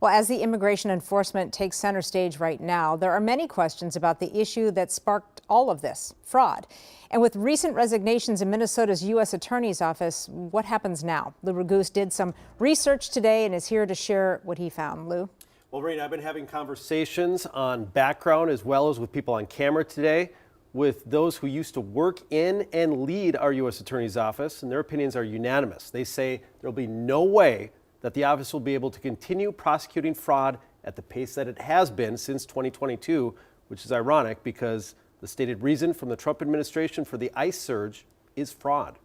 Well, as the immigration enforcement takes center stage right now, there are many questions about the issue that sparked all of this, fraud. And with recent resignations in Minnesota's U.S. Attorney's Office, what happens now? Lou Raguse did some research today and is here to share what he found. Lou? Well, Rena, I've been having conversations on background as well as with people on camera today with those who used to work in and lead our U.S. Attorney's Office, and their opinions are unanimous. They say there'll be no way that the office will be able to continue prosecuting fraud at the pace that it has been since 2022, which is ironic because the stated reason from the Trump administration for the ICE surge is fraud.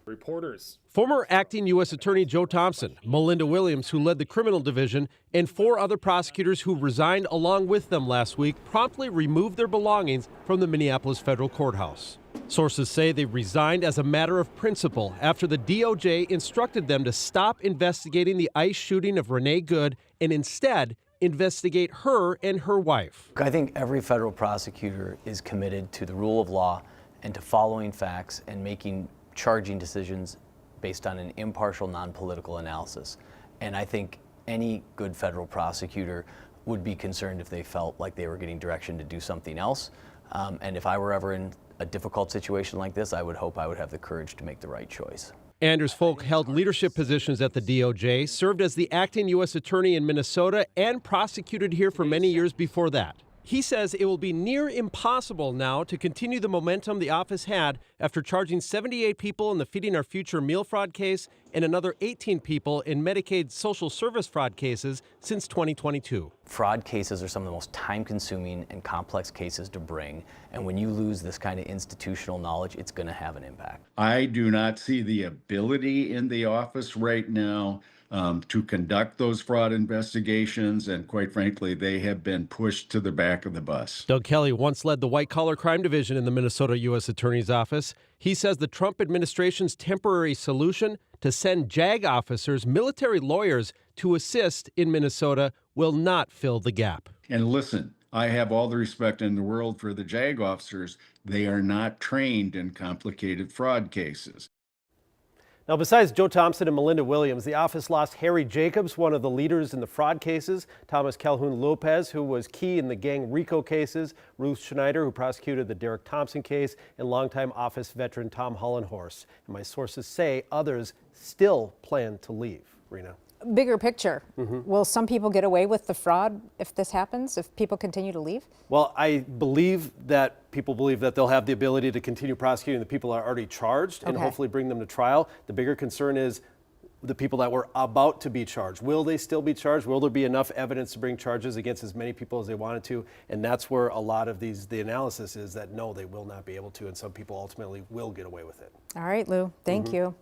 Reporters. Former acting U.S. Attorney Joe Thompson, Melinda Williams, who led the criminal division, and 4 other prosecutors who resigned along with them last week promptly removed their belongings from the Minneapolis federal courthouse. Sources say they resigned as a matter of principle after the DOJ instructed them to stop investigating the ICE shooting of Renee Good and instead investigate her and her wife. I think every federal prosecutor is committed to the rule of law and to following facts and making charging decisions based on an impartial, non-political analysis. And I think any good federal prosecutor would be concerned if they felt like they were getting direction to do something else. And if I were ever in a difficult situation like this, I would hope I would have the courage to make the right choice. Anders Folk held leadership positions at the DOJ, served as the acting U.S. attorney in Minnesota, and prosecuted here for many years before that. He says it will be near impossible now to continue the momentum the office had after charging 78 people in the Feeding Our Future meal fraud case and another 18 people in Medicaid social service fraud cases since 2022. Fraud cases are some of the most time-consuming and complex cases to bring, and when you lose this kind of institutional knowledge, it's going to have an impact. I do not see the ability in the office right now to conduct those fraud investigations, and quite frankly, they have been pushed to the back of the bus. Doug Kelly once led the white-collar crime division in the Minnesota U.S. Attorney's Office. He says the Trump administration's temporary solution to send JAG officers, military lawyers, to assist in Minnesota will not fill the gap. And listen, I have all the respect in the world for the JAG officers. They are not trained in complicated fraud cases. Now, besides Joe Thompson and Melinda Williams, the office lost Harry Jacobs, one of the leaders in the fraud cases, Thomas Calhoun Lopez, who was key in the gang RICO cases, Ruth Schneider, who prosecuted the Derek Thompson case, and longtime office veteran Tom Hollenhorst. And my sources say others still plan to leave. Rena. Bigger picture, will some people get away with the fraud if this happens, if people continue to leave? Well, I believe that people believe that they'll have the ability to continue prosecuting the people that are already charged and hopefully bring them to trial. The bigger concern is the people that were about to be charged. Will they still be charged? Will there be enough evidence to bring charges against as many people as they wanted to? And that's where a lot of the analysis is that no, they will not be able to, and some people ultimately will get away with it. All right, Lou, thank you.